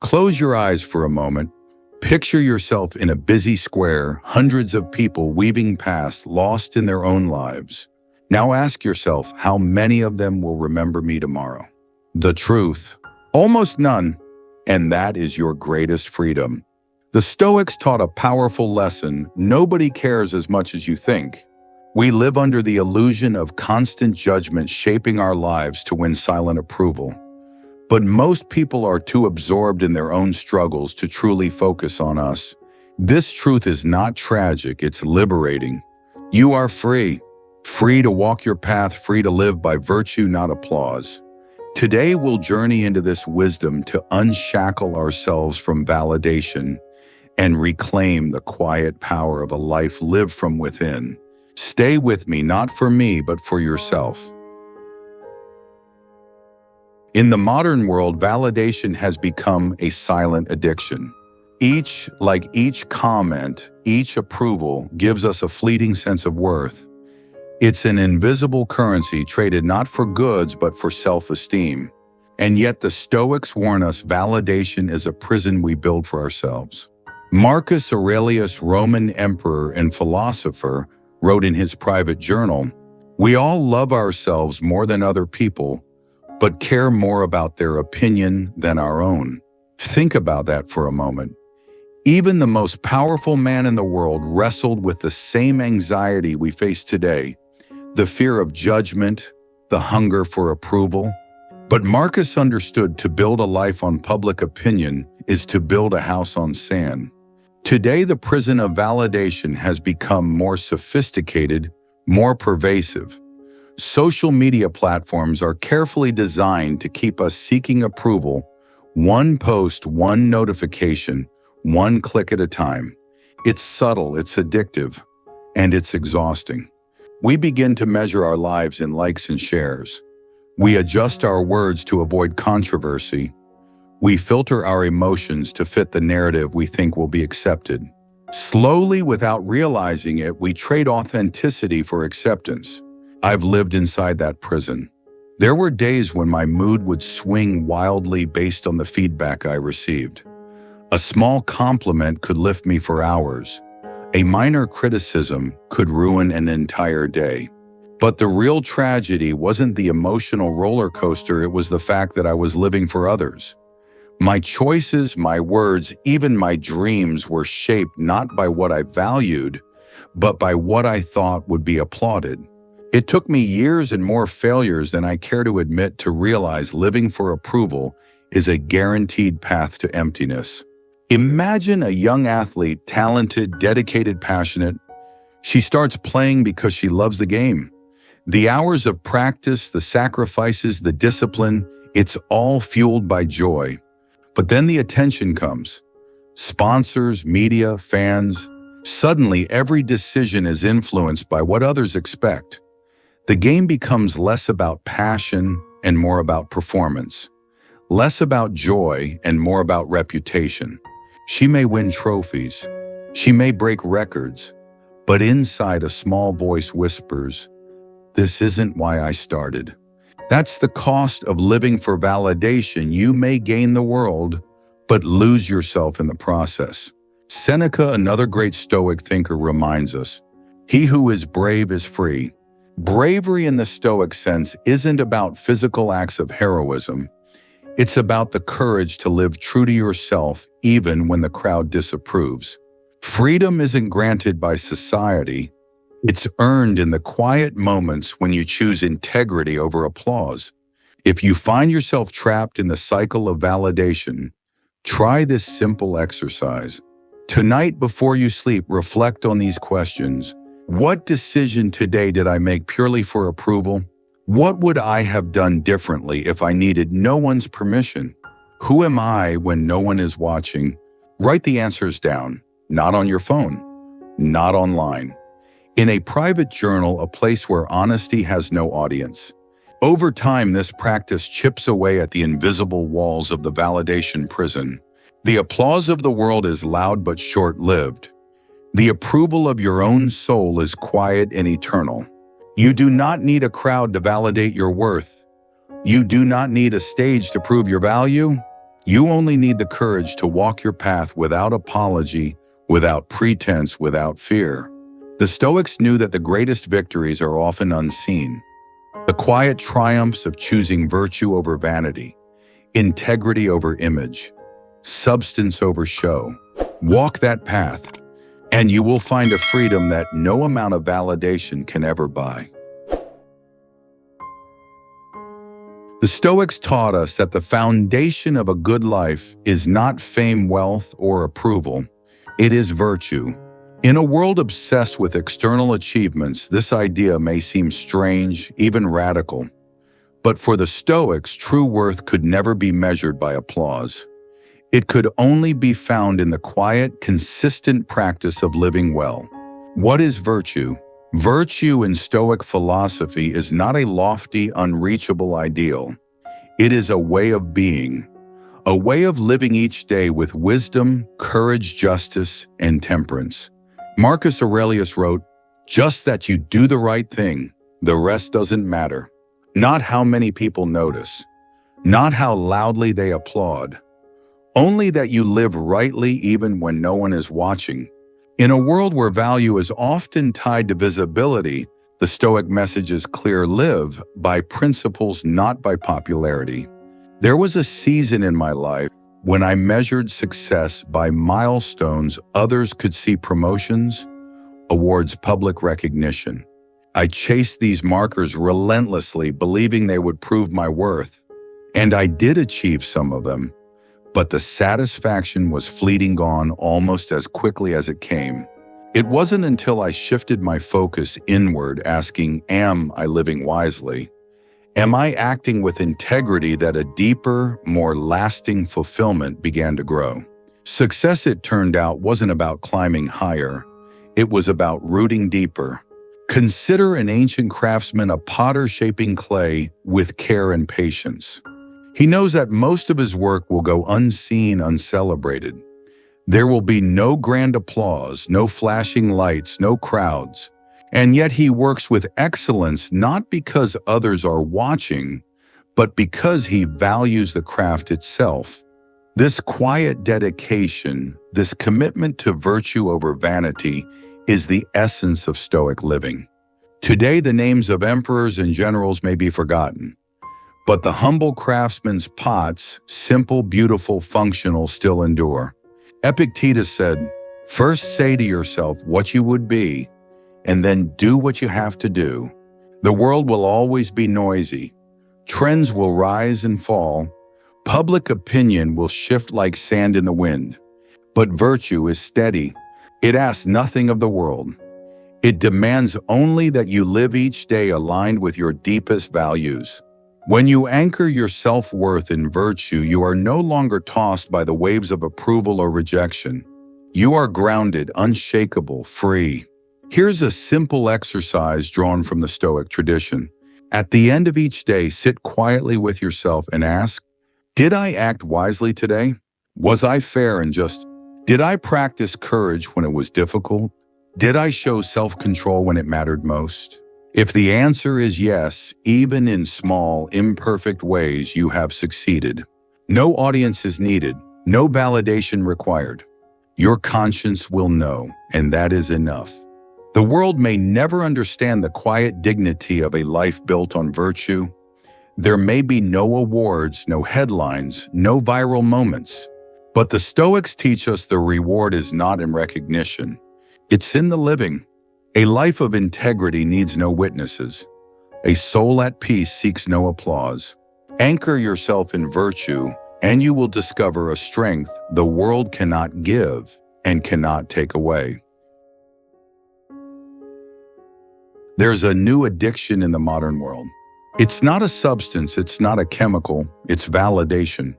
Close your eyes for a moment. Picture yourself in a busy square, hundreds of people weaving past, lost in their own lives. Now ask yourself, how many of them will remember me tomorrow? The truth, almost none, and that is your greatest freedom. The Stoics taught a powerful lesson: nobody cares as much as you think. We live under the illusion of constant judgment shaping our lives to win silent approval. But most people are too absorbed in their own struggles to truly focus on us. This truth is not tragic, it's liberating. You are free. Free to walk your path, free to live by virtue, not applause. Today we'll journey into this wisdom to unshackle ourselves from validation and reclaim the quiet power of a life lived from within. Stay with me, not for me, but for yourself. In the modern world, validation has become a silent addiction. Each comment, each approval gives us a fleeting sense of worth. It's an invisible currency traded not for goods, but for self-esteem. And yet the Stoics warn us validation is a prison we build for ourselves. Marcus Aurelius, Roman emperor and philosopher, wrote in his private journal, "We all love ourselves more than other people, but care more about their opinion than our own." Think about that for a moment. Even the most powerful man in the world wrestled with the same anxiety we face today, the fear of judgment, the hunger for approval. But Marcus understood to build a life on public opinion is to build a house on sand. Today, the prison of validation has become more sophisticated, more pervasive. Social media platforms are carefully designed to keep us seeking approval, one post, one notification, one click at a time. It's subtle, it's addictive, and it's exhausting. We begin to measure our lives in likes and shares. We adjust our words to avoid controversy. We filter our emotions to fit the narrative we think will be accepted. Slowly, without realizing it, we trade authenticity for acceptance. I've lived inside that prison. There were days when my mood would swing wildly based on the feedback I received. A small compliment could lift me for hours. A minor criticism could ruin an entire day. But the real tragedy wasn't the emotional roller coaster, it was the fact that I was living for others. My choices, my words, even my dreams were shaped not by what I valued, but by what I thought would be applauded. It took me years and more failures than I care to admit to realize living for approval is a guaranteed path to emptiness. Imagine a young athlete, talented, dedicated, passionate. She starts playing because she loves the game. The hours of practice, the sacrifices, the discipline, it's all fueled by joy. But then the attention comes. Sponsors, media, fans. Suddenly, every decision is influenced by what others expect. The game becomes less about passion and more about performance. Less about joy and more about reputation. She may win trophies. She may break records. But inside, a small voice whispers, "This isn't why I started." That's the cost of living for validation. You may gain the world, but lose yourself in the process. Seneca, another great Stoic thinker, reminds us, "He who is brave is free." Bravery in the Stoic sense isn't about physical acts of heroism. It's about the courage to live true to yourself even when the crowd disapproves. Freedom isn't granted by society. It's earned in the quiet moments when you choose integrity over applause. If you find yourself trapped in the cycle of validation, try this simple exercise. Tonight, before you sleep, reflect on these questions. What decision today did I make purely for approval? What would I have done differently if I needed no one's permission? Who am I when no one is watching? Write the answers down, not on your phone, not online. In a private journal, a place where honesty has no audience. Over time, this practice chips away at the invisible walls of the validation prison. The applause of the world is loud but short-lived. The approval of your own soul is quiet and eternal. You do not need a crowd to validate your worth. You do not need a stage to prove your value. You only need the courage to walk your path without apology, without pretense, without fear. The Stoics knew that the greatest victories are often unseen. The quiet triumphs of choosing virtue over vanity, integrity over image, substance over show. Walk that path, and you will find a freedom that no amount of validation can ever buy. The Stoics taught us that the foundation of a good life is not fame, wealth, or approval. It is virtue. In a world obsessed with external achievements, this idea may seem strange, even radical. But for the Stoics, true worth could never be measured by applause. It could only be found in the quiet, consistent practice of living well. What is virtue? Virtue in Stoic philosophy is not a lofty, unreachable ideal. It is a way of being, a way of living each day with wisdom, courage, justice, and temperance. Marcus Aurelius wrote, "Just that you do the right thing, the rest doesn't matter. Not how many people notice, not how loudly they applaud, only that you live rightly even when no one is watching." In a world where value is often tied to visibility, the Stoic message is clear: live by principles, not by popularity. There was a season in my life when I measured success by milestones others could see: promotions, awards, public recognition. I chased these markers relentlessly, believing they would prove my worth. And I did achieve some of them, but the satisfaction was fleeting, gone almost as quickly as it came. It wasn't until I shifted my focus inward, asking, am I living wisely? Am I acting with integrity, that a deeper, more lasting fulfillment began to grow. Success, it turned out, wasn't about climbing higher. It was about rooting deeper. Consider an ancient craftsman, a potter shaping clay with care and patience. He knows that most of his work will go unseen, uncelebrated. There will be no grand applause, no flashing lights, no crowds. And yet he works with excellence, not because others are watching, but because he values the craft itself. This quiet dedication, this commitment to virtue over vanity, is the essence of Stoic living. Today, the names of emperors and generals may be forgotten, but the humble craftsman's pots, simple, beautiful, functional, still endure. Epictetus said, "First say to yourself what you would be, and then do what you have to do." The world will always be noisy. Trends will rise and fall. Public opinion will shift like sand in the wind. But virtue is steady. It asks nothing of the world. It demands only that you live each day aligned with your deepest values. When you anchor your self-worth in virtue, you are no longer tossed by the waves of approval or rejection. You are grounded, unshakable, free. Here's a simple exercise drawn from the Stoic tradition. At the end of each day, sit quietly with yourself and ask, did I act wisely today? Was I fair and just? Did I practice courage when it was difficult? Did I show self-control when it mattered most? If the answer is yes, even in small, imperfect ways, you have succeeded. No audience is needed, no validation required. Your conscience will know, and that is enough. The world may never understand the quiet dignity of a life built on virtue. There may be no awards, no headlines, no viral moments. But the Stoics teach us the reward is not in recognition. It's in the living. A life of integrity needs no witnesses. A soul at peace seeks no applause. Anchor yourself in virtue, and you will discover a strength the world cannot give and cannot take away. There's a new addiction in the modern world. It's not a substance, it's not a chemical, it's validation.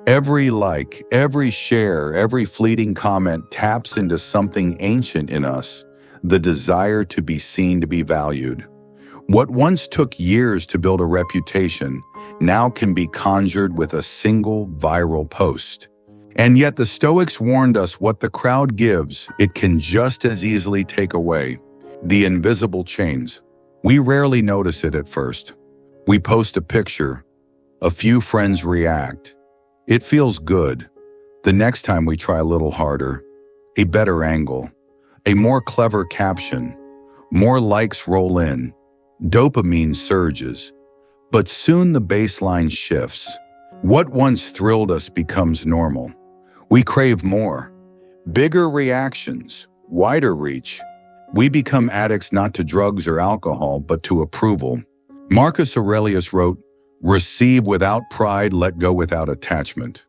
Every like, every share, every fleeting comment taps into something ancient in us, the desire to be seen, to be valued. What once took years to build a reputation now can be conjured with a single viral post. And yet the Stoics warned us what the crowd gives, it can just as easily take away. The invisible chains. We rarely notice it at first. We post a picture, a few friends react, It feels good. The next time we try a little harder, a better angle, a more clever caption, more likes roll in, dopamine surges. But soon the baseline shifts. What once thrilled us becomes normal. We crave more, bigger reactions, wider reach. We become addicts not to drugs or alcohol, but to approval. Marcus Aurelius wrote, "Receive without pride, let go without attachment."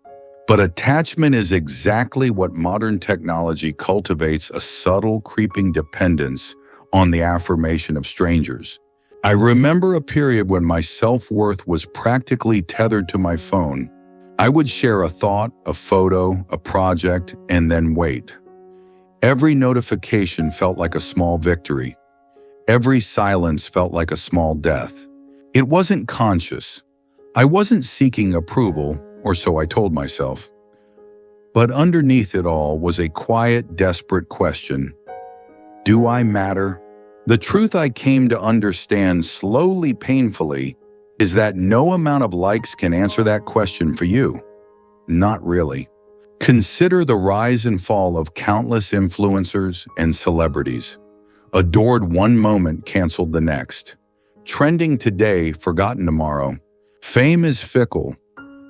But attachment is exactly what modern technology cultivates, a subtle, creeping dependence on the affirmation of strangers. I remember a period when my self-worth was practically tethered to my phone. I would share a thought, a photo, a project, and then wait. Every notification felt like a small victory. Every silence felt like a small death. It wasn't conscious. I wasn't seeking approval, or so I told myself. But underneath it all was a quiet, desperate question. Do I matter? The truth I came to understand slowly, painfully, is that no amount of likes can answer that question for you. Not really. Consider the rise and fall of countless influencers and celebrities. Adored one moment, canceled the next. Trending today, forgotten tomorrow. Fame is fickle.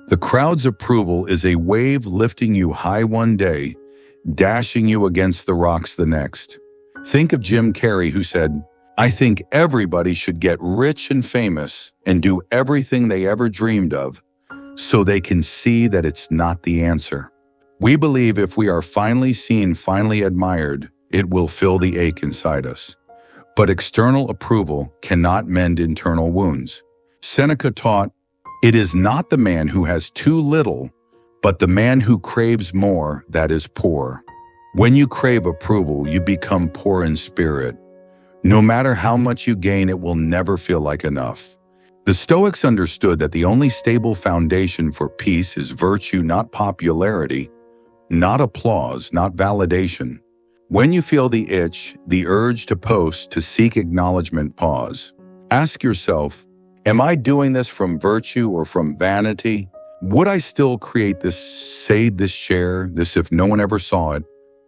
The crowd's approval is a wave lifting you high one day, dashing you against the rocks the next. Think of Jim Carrey, who said, "I think everybody should get rich and famous and do everything they ever dreamed of so they can see that it's not the answer." We believe if we are finally seen, finally admired, it will fill the ache inside us. But external approval cannot mend internal wounds. Seneca taught, "It is not the man who has too little, but the man who craves more that is poor." When you crave approval, you become poor in spirit. No matter how much you gain, it will never feel like enough. The Stoics understood that the only stable foundation for peace is virtue, not popularity, not applause, not validation. When you feel the itch, the urge to post, to seek acknowledgement, pause. Ask yourself, am I doing this from virtue or from vanity? Would I still create this, say this, share this if no one ever saw it?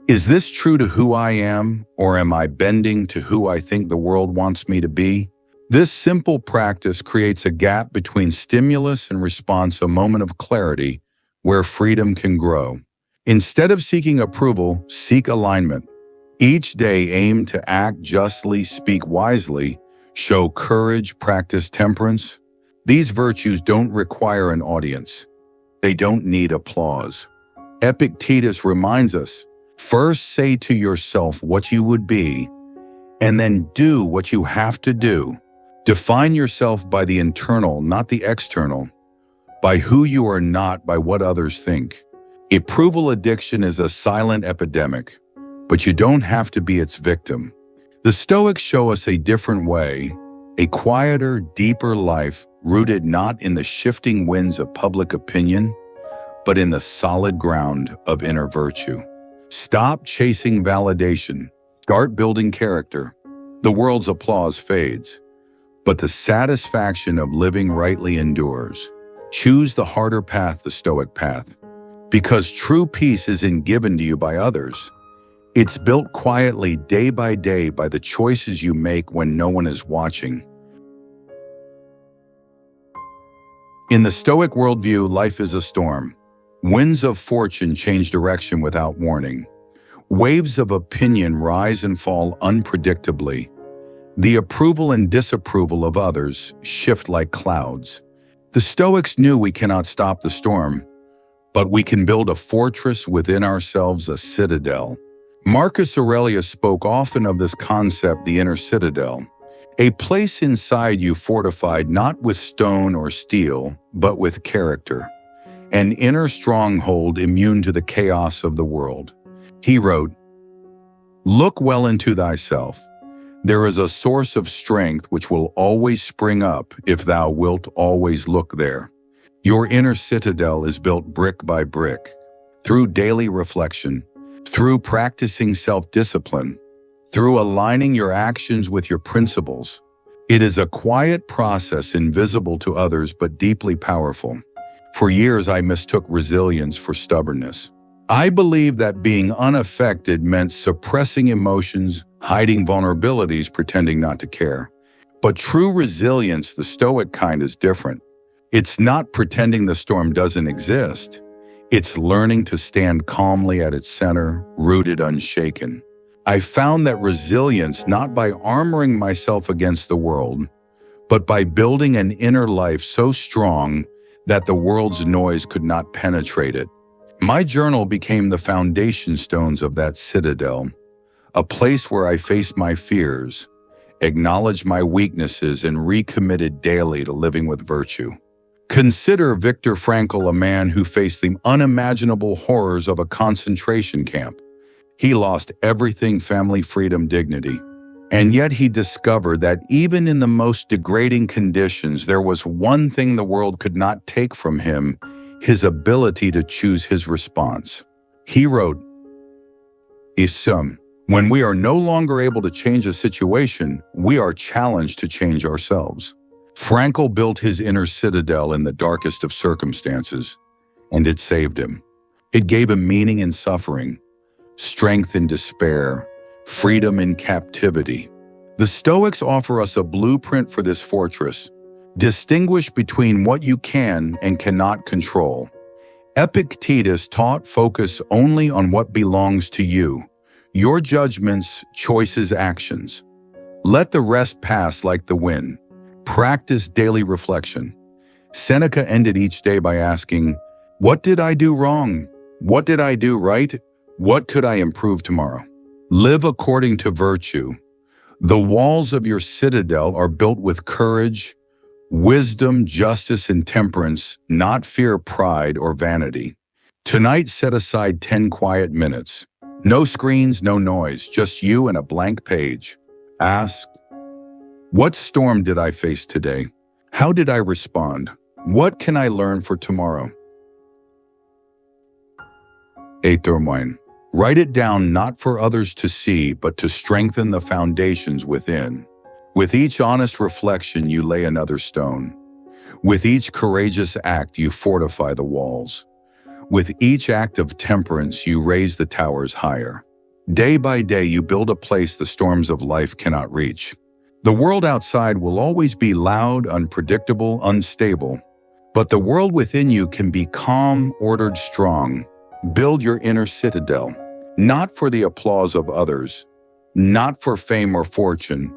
Is this true to who I am, or am I bending to who I think the world wants me to be? This simple practice creates a gap between stimulus and response, a moment of clarity where freedom can grow. Instead of seeking approval, seek alignment. Each day aim to act justly, speak wisely, show courage, practice temperance. These virtues don't require an audience. They don't need applause. Epictetus reminds us, first say to yourself what you would be, and then do what you have to do. Define yourself by the internal, not the external, by who you are not, by what others think. Approval addiction is a silent epidemic, but you don't have to be its victim. The Stoics show us a different way, a quieter, deeper life rooted not in the shifting winds of public opinion, but in the solid ground of inner virtue. Stop chasing validation. Start building character. The world's applause fades, but the satisfaction of living rightly endures. Choose the harder path, the Stoic path, because true peace isn't given to you by others. It's built quietly, day by day, by the choices you make when no one is watching. In the Stoic worldview, life is a storm. Winds of fortune change direction without warning. Waves of opinion rise and fall unpredictably. The approval and disapproval of others shift like clouds. The Stoics knew we cannot stop the storm, but we can build a fortress within ourselves, a citadel. Marcus Aurelius spoke often of this concept, the inner citadel, a place inside you fortified not with stone or steel, but with character, an inner stronghold immune to the chaos of the world. He wrote, "Look well into thyself. There is a source of strength which will always spring up if thou wilt always look there." Your inner citadel is built brick by brick, through daily reflection, through practicing self-discipline, through aligning your actions with your principles. It is a quiet process, invisible to others but deeply powerful. For years, I mistook resilience for stubbornness. I believed that being unaffected meant suppressing emotions, hiding vulnerabilities, pretending not to care. But true resilience, the Stoic kind, is different. It's not pretending the storm doesn't exist. It's learning to stand calmly at its center, rooted, unshaken. I found that resilience not by armoring myself against the world, but by building an inner life so strong that the world's noise could not penetrate it. My journal became the foundation stones of that citadel, a place where I faced my fears, acknowledged my weaknesses, and recommitted daily to living with virtue. Consider Viktor Frankl, a man who faced the unimaginable horrors of a concentration camp. He lost everything: family, freedom, dignity. And yet he discovered that even in the most degrading conditions, there was one thing the world could not take from him: his ability to choose his response. He wrote, "Isum, when we are no longer able to change a situation, we are challenged to change ourselves." Frankl built his inner citadel in the darkest of circumstances, and it saved him. It gave him meaning in suffering, strength in despair, freedom in captivity. The Stoics offer us a blueprint for this fortress. Distinguish between what you can and cannot control. Epictetus taught focus only on what belongs to you, your judgments, choices, actions. Let the rest pass like the wind. Practice daily reflection. Seneca ended each day by asking, "What did I do wrong? What did I do right? What could I improve tomorrow?" Live according to virtue. The walls of your citadel are built with courage, wisdom, justice, and temperance, not fear, pride, or vanity. Tonight, set aside 10 quiet minutes. No screens, no noise, just you and a blank page. Ask, what storm did I face today? How did I respond? What can I learn for tomorrow? Etermine. Write it down not for others to see, but to strengthen the foundations within. With each honest reflection, you lay another stone. With each courageous act, you fortify the walls. With each act of temperance, you raise the towers higher. Day by day, you build a place the storms of life cannot reach. The world outside will always be loud, unpredictable, unstable. But the world within you can be calm, ordered, strong. Build your inner citadel, not for the applause of others, not for fame or fortune,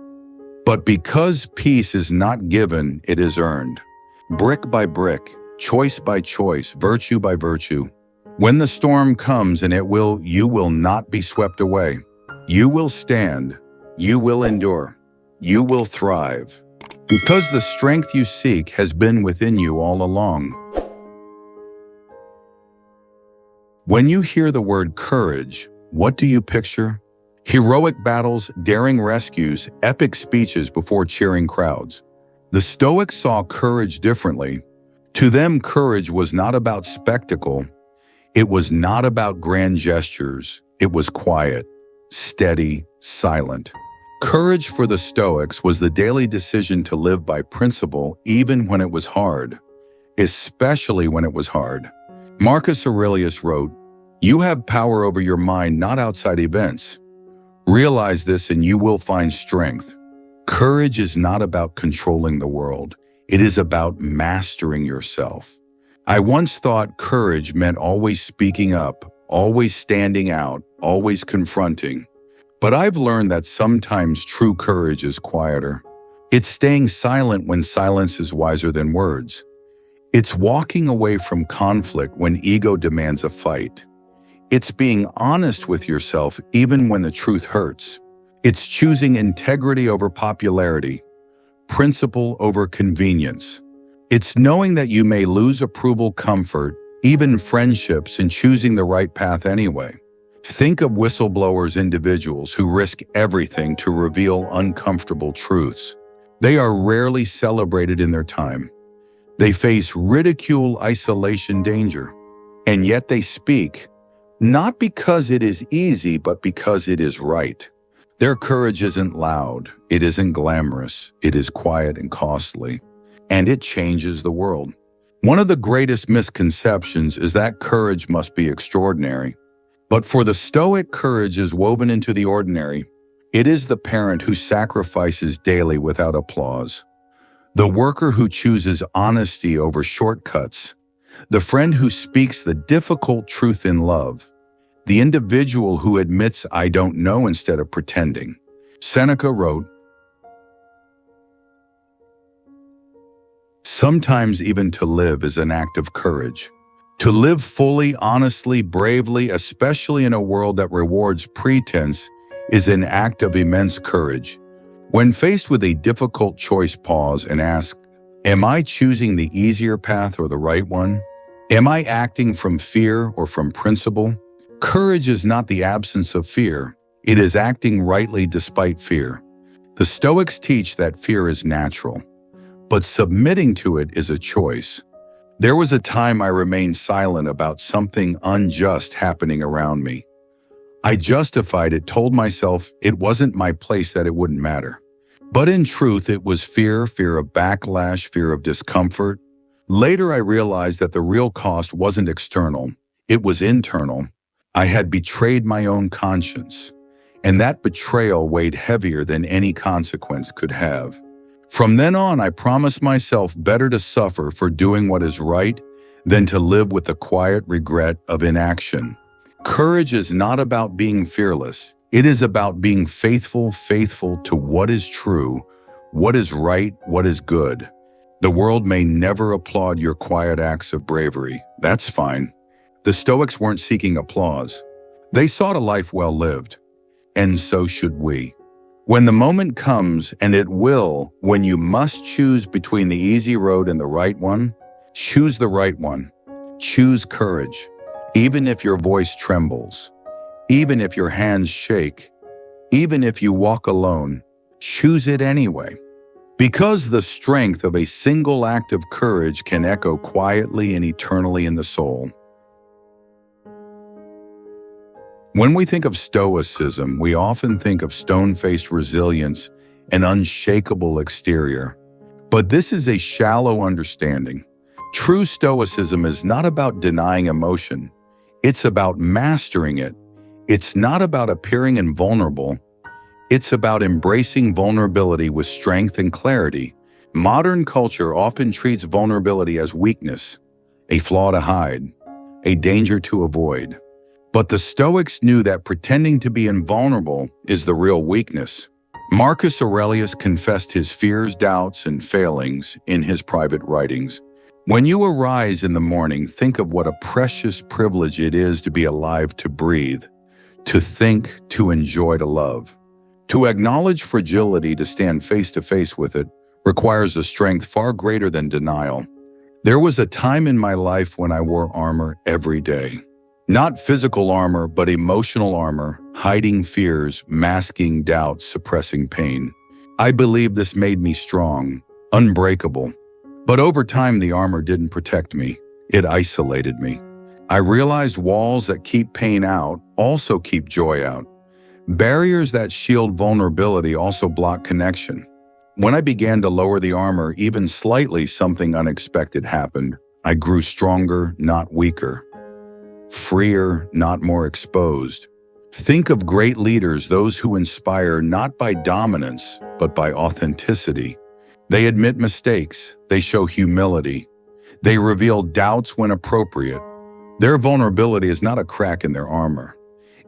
but because peace is not given, it is earned. Brick by brick, choice by choice, virtue by virtue. When the storm comes, and you will not be swept away. You will stand, you will endure, you will thrive, because the strength you seek has been within you all along. When you hear the word courage, what do you picture? Heroic battles, daring rescues, epic speeches before cheering crowds. The Stoics saw courage differently. To them, courage was not about spectacle. It was not about grand gestures. It was quiet, steady, silent. Courage for the Stoics was the daily decision to live by principle even when it was hard, especially when it was hard. Marcus Aurelius wrote, "You have power over your mind, not outside events. Realize this and you will find strength." Courage is not about controlling the world. It is about mastering yourself. I once thought courage meant always speaking up, always standing out, always confronting. But I've learned that sometimes true courage is quieter. It's staying silent when silence is wiser than words. It's walking away from conflict when ego demands a fight. It's being honest with yourself even when the truth hurts. It's choosing integrity over popularity, principle over convenience. It's knowing that you may lose approval, comfort, even friendships, and choosing the right path anyway. Think of whistleblowers, individuals who risk everything to reveal uncomfortable truths. They are rarely celebrated in their time. They face ridicule, isolation, danger. And yet they speak, not because it is easy, but because it is right. Their courage isn't loud, it isn't glamorous, it is quiet and costly, and it changes the world. One of the greatest misconceptions is that courage must be extraordinary. But for the Stoic, courage is woven into the ordinary. It is the parent who sacrifices daily without applause, the worker who chooses honesty over shortcuts, the friend who speaks the difficult truth in love, the individual who admits "I don't know" instead of pretending. Seneca wrote, "Sometimes even to live is an act of courage. To live fully, honestly, bravely, especially in a world that rewards pretense, is an act of immense courage. When faced with a difficult choice, pause and ask, am I choosing the easier path or the right one? Am I acting from fear or from principle? Courage is not the absence of fear. It is acting rightly despite fear. The Stoics teach that fear is natural, but submitting to it is a choice. There was a time I remained silent about something unjust happening around me. I justified it, told myself it wasn't my place, that it wouldn't matter. But in truth, it was fear of backlash, fear of discomfort. Later, I realized that the real cost wasn't external, it was internal. I had betrayed my own conscience, and that betrayal weighed heavier than any consequence could have. From then on, I promised myself better to suffer for doing what is right than to live with the quiet regret of inaction. Courage is not about being fearless. It is about being faithful to what is true, what is right, what is good. The world may never applaud your quiet acts of bravery. That's fine. The Stoics weren't seeking applause. They sought a life well lived. And so should we. When the moment comes, and it will, when you must choose between the easy road and the right one, choose the right one. Choose courage. Even if your voice trembles, even if your hands shake, even if you walk alone, choose it anyway. Because the strength of a single act of courage can echo quietly and eternally in the soul. When we think of Stoicism, we often think of stone-faced resilience and unshakable exterior. But this is a shallow understanding. True Stoicism is not about denying emotion. It's about mastering it. It's not about appearing invulnerable. It's about embracing vulnerability with strength and clarity. Modern culture often treats vulnerability as weakness, a flaw to hide, a danger to avoid. But the Stoics knew that pretending to be invulnerable is the real weakness. Marcus Aurelius confessed his fears, doubts, and failings in his private writings. When you arise in the morning, think of what a precious privilege it is to be alive, to breathe, to think, to enjoy, to love. To acknowledge fragility, to stand face to face with it, requires a strength far greater than denial. There was a time in my life when I wore armor every day. Not physical armor, but emotional armor, hiding fears, masking doubts, suppressing pain. I believe this made me strong, unbreakable. But over time, the armor didn't protect me. It isolated me. I realized walls that keep pain out also keep joy out. Barriers that shield vulnerability also block connection. When I began to lower the armor, even slightly, something unexpected happened. I grew stronger, not weaker. Freer, not more exposed. Think of great leaders, those who inspire not by dominance, but by authenticity. They admit mistakes, they show humility, they reveal doubts when appropriate. Their vulnerability is not a crack in their armor.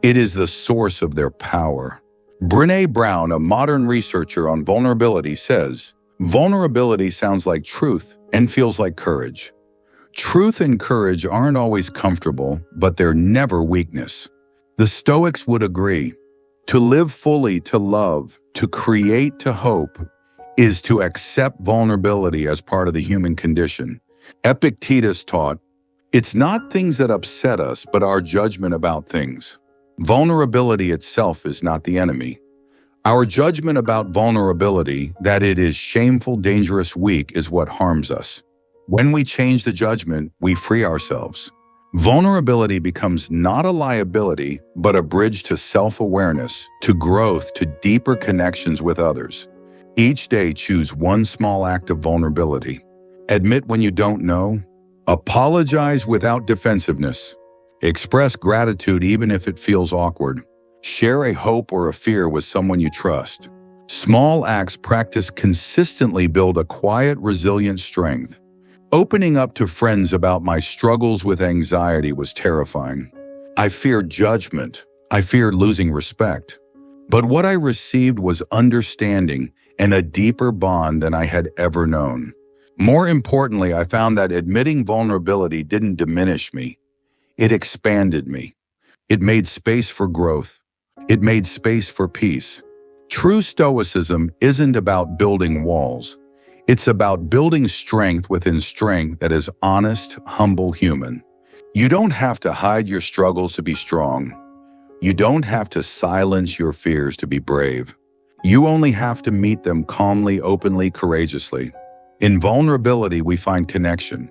It is the source of their power. Brené Brown, a modern researcher on vulnerability, says, vulnerability sounds like truth and feels like courage. Truth and courage aren't always comfortable, but they're never weakness. The Stoics would agree. To live fully, to love, to create, to hope, is to accept vulnerability as part of the human condition. Epictetus taught, it's not things that upset us, but our judgment about things. Vulnerability itself is not the enemy. Our judgment about vulnerability, that it is shameful, dangerous, weak, is what harms us. When we change the judgment, we free ourselves. Vulnerability becomes not a liability, but a bridge to self-awareness, to growth, to deeper connections with others. Each day, choose one small act of vulnerability. Admit when you don't know. Apologize without defensiveness. Express gratitude even if it feels awkward. Share a hope or a fear with someone you trust. Small acts practiced consistently build a quiet, resilient strength. Opening up to friends about my struggles with anxiety was terrifying. I feared judgment. I feared losing respect. But what I received was understanding and a deeper bond than I had ever known. More importantly, I found that admitting vulnerability didn't diminish me. It expanded me. It made space for growth. It made space for peace. True stoicism isn't about building walls. It's about building strength within strength that is honest, humble, human. You don't have to hide your struggles to be strong. You don't have to silence your fears to be brave. You only have to meet them calmly, openly, courageously. In vulnerability, we find connection.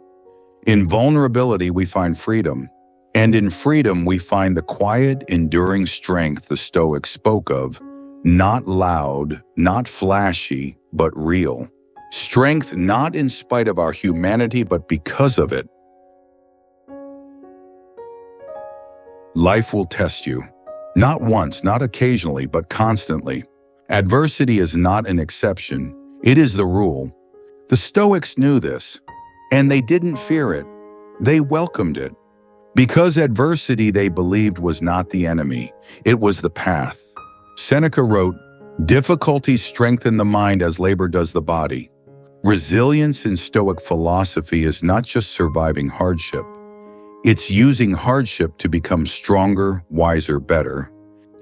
In vulnerability, we find freedom. And in freedom, we find the quiet, enduring strength the Stoics spoke of, not loud, not flashy, but real. Strength not in spite of our humanity, but because of it. Life will test you. Not once, not occasionally, but constantly. Adversity is not an exception. It is the rule. The Stoics knew this, and they didn't fear it. They welcomed it. Because adversity, they believed, was not the enemy. It was the path. Seneca wrote, "Difficulties strengthen the mind as labor does the body." Resilience in Stoic philosophy is not just surviving hardship. It's using hardship to become stronger, wiser, better.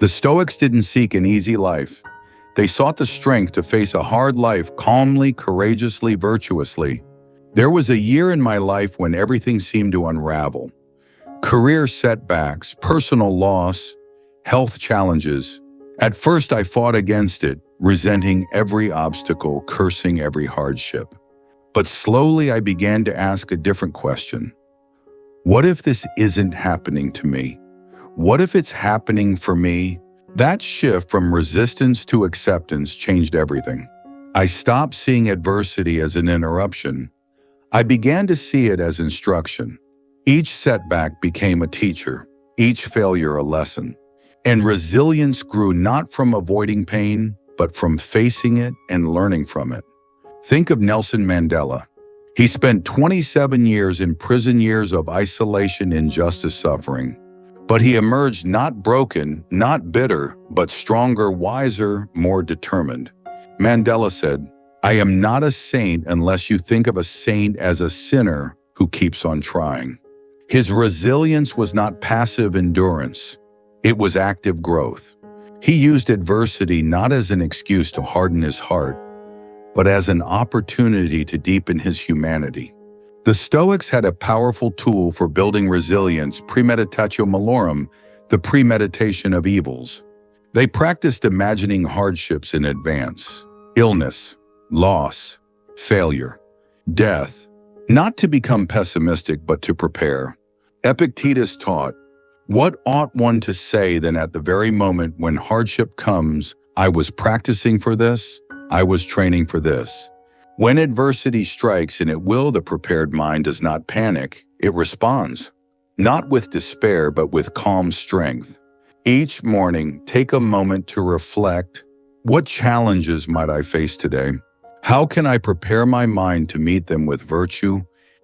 The Stoics didn't seek an easy life. They sought the strength to face a hard life calmly, courageously, virtuously. There was a year in my life when everything seemed to unravel. Career setbacks, personal loss, health challenges. At first I fought against it, resenting every obstacle, cursing every hardship. But slowly I began to ask a different question. What if this isn't happening to me? What if it's happening for me? That shift from resistance to acceptance changed everything. I stopped seeing adversity as an interruption. I began to see it as instruction. Each setback became a teacher, each failure a lesson. And resilience grew not from avoiding pain, but from facing it and learning from it. Think of Nelson Mandela. He spent 27 years in prison, years of isolation, injustice, suffering. But he emerged not broken, not bitter, but stronger, wiser, more determined. Mandela said, "I am not a saint unless you think of a saint as a sinner who keeps on trying." His resilience was not passive endurance. It was active growth. He used adversity not as an excuse to harden his heart, but as an opportunity to deepen his humanity. The Stoics had a powerful tool for building resilience, premeditatio malorum, the premeditation of evils. They practiced imagining hardships in advance, illness, loss, failure, death, not to become pessimistic, but to prepare. Epictetus taught, "What ought one to say then at the very moment when hardship comes, I was practicing for this, I was training for this." When adversity strikes, and it will, the prepared mind does not panic, it responds. Not with despair, but with calm strength. Each morning, take a moment to reflect, what challenges might I face today? How can I prepare my mind to meet them with virtue?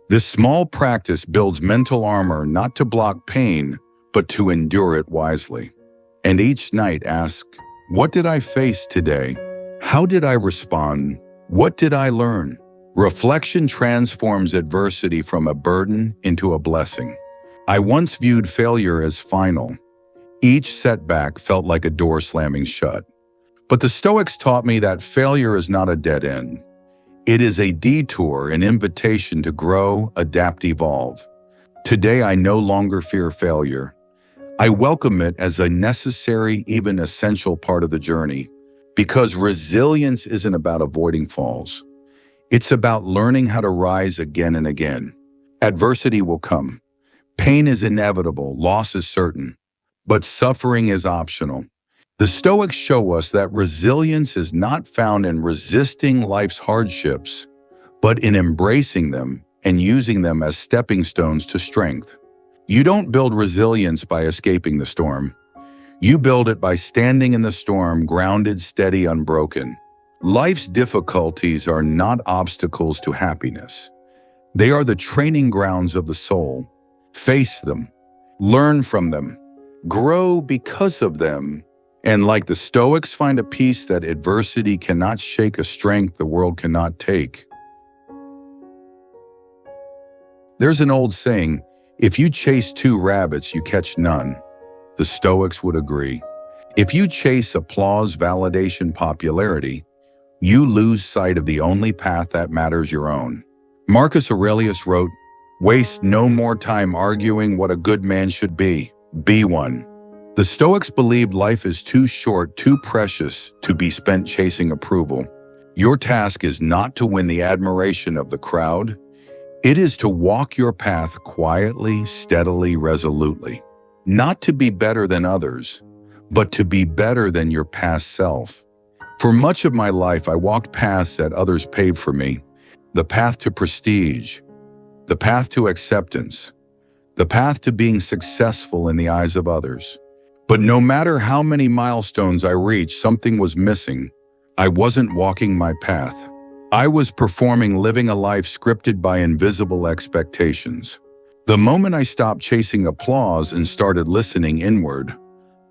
This small practice builds mental armor not to block pain, but to endure it wisely. And each night ask, what did I face today? How did I respond? What did I learn? Reflection transforms adversity from a burden into a blessing. I once viewed failure as final. Each setback felt like a door slamming shut. But the Stoics taught me that failure is not a dead end. It is a detour, an invitation to grow, adapt, evolve. Today, I no longer fear failure. I welcome it as a necessary, even essential part of the journey, because resilience isn't about avoiding falls. It's about learning how to rise again and again. Adversity will come. Pain is inevitable, loss is certain, but suffering is optional. The Stoics show us that resilience is not found in resisting life's hardships, but in embracing them, and using them as stepping stones to strength. You don't build resilience by escaping the storm. You build it by standing in the storm, grounded, steady, unbroken. Life's difficulties are not obstacles to happiness. They are the training grounds of the soul. Face them, learn from them, grow because of them, and like the Stoics, find a peace that adversity cannot shake, a strength the world cannot take. There's an old saying, if you chase two rabbits, you catch none. The Stoics would agree. If you chase applause, validation, popularity, you lose sight of the only path that matters, your own. Marcus Aurelius wrote, "Waste no more time arguing what a good man should be. Be one." The Stoics believed life is too short, too precious to be spent chasing approval. Your task is not to win the admiration of the crowd. It is to walk your path quietly, steadily, resolutely. Not to be better than others, but to be better than your past self. For much of my life, I walked paths that others paved for me. The path to prestige, the path to acceptance, the path to being successful in the eyes of others. But no matter how many milestones I reached, something was missing. I wasn't walking my path. I was performing, living a life scripted by invisible expectations. The moment I stopped chasing applause and started listening inward,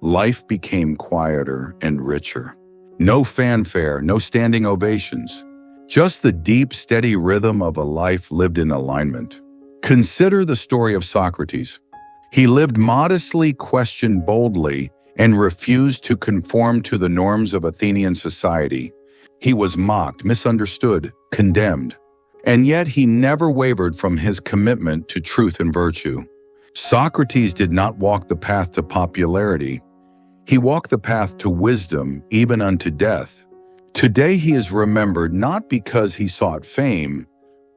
life became quieter and richer. No fanfare, no standing ovations. Just the deep, steady rhythm of a life lived in alignment. Consider the story of Socrates. He lived modestly, questioned boldly, and refused to conform to the norms of Athenian society. He was mocked, misunderstood, condemned. And yet he never wavered from his commitment to truth and virtue. Socrates did not walk the path to popularity. He walked the path to wisdom, even unto death. Today he is remembered not because he sought fame,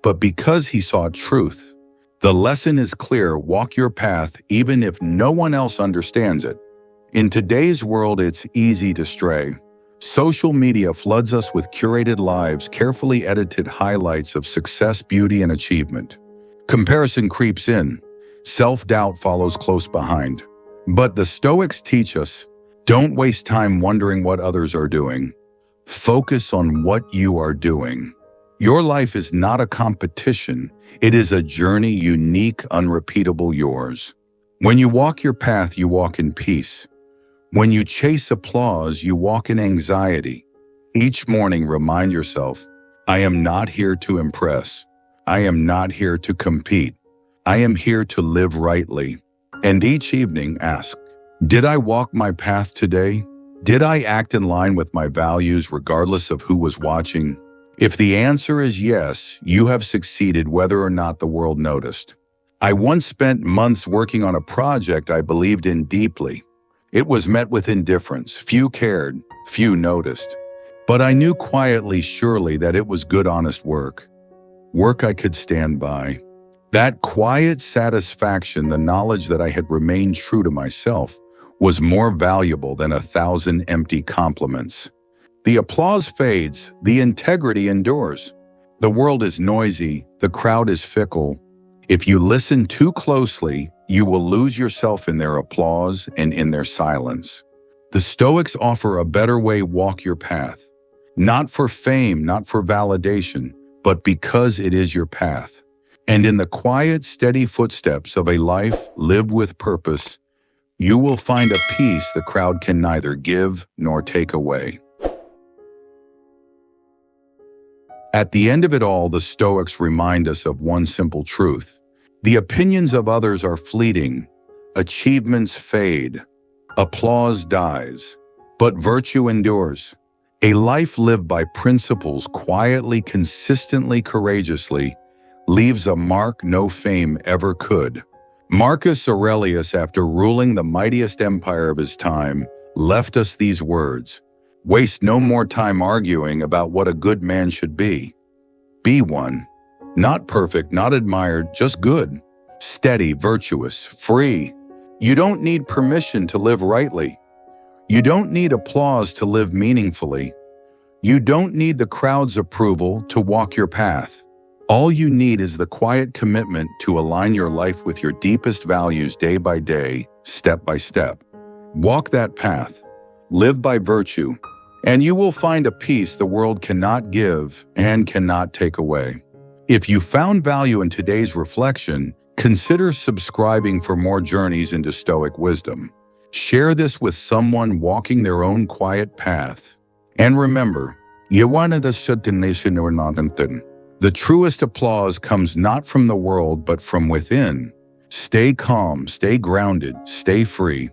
but because he sought truth. The lesson is clear: walk your path even if no one else understands it. In today's world, it's easy to stray. Social media floods us with curated lives, carefully edited highlights of success, beauty, and achievement. Comparison creeps in. Self-doubt follows close behind. But the Stoics teach us, don't waste time wondering what others are doing. Focus on what you are doing. Your life is not a competition. It is a journey, unique, unrepeatable, yours. When you walk your path, you walk in peace. When you chase applause, you walk in anxiety. Each morning, remind yourself, I am not here to impress. I am not here to compete. I am here to live rightly. And each evening, ask, did I walk my path today? Did I act in line with my values regardless of who was watching? If the answer is yes, you have succeeded whether or not the world noticed. I once spent months working on a project I believed in deeply. It was met with indifference. Few cared, few noticed. But I knew quietly, surely, that it was good, honest work. Work I could stand by. That quiet satisfaction, the knowledge that I had remained true to myself, was more valuable than 1,000 empty compliments. The applause fades, the integrity endures. The world is noisy, the crowd is fickle. If you listen too closely, you will lose yourself in their applause and in their silence. The Stoics offer a better way: walk your path. Not for fame, not for validation, but because it is your path. And in the quiet, steady footsteps of a life lived with purpose, you will find a peace the crowd can neither give nor take away. At the end of it all, the Stoics remind us of one simple truth. The opinions of others are fleeting, achievements fade, applause dies, but virtue endures. A life lived by principles, quietly, consistently, courageously, leaves a mark no fame ever could. Marcus Aurelius, after ruling the mightiest empire of his time, left us these words: waste no more time arguing about what a good man should be. Be one. Not perfect, not admired, just good, steady, virtuous, free. You don't need permission to live rightly. You don't need applause to live meaningfully. You don't need the crowd's approval to walk your path. All you need is the quiet commitment to align your life with your deepest values day by day, step by step. Walk that path. Live by virtue, and you will find a peace the world cannot give and cannot take away. If you found value in today's reflection, consider subscribing for more journeys into Stoic wisdom. Share this with someone walking their own quiet path. And remember, Yawanada Shuddhanation or Nadantan. The truest applause comes not from the world but from within. Stay calm, stay grounded, stay free.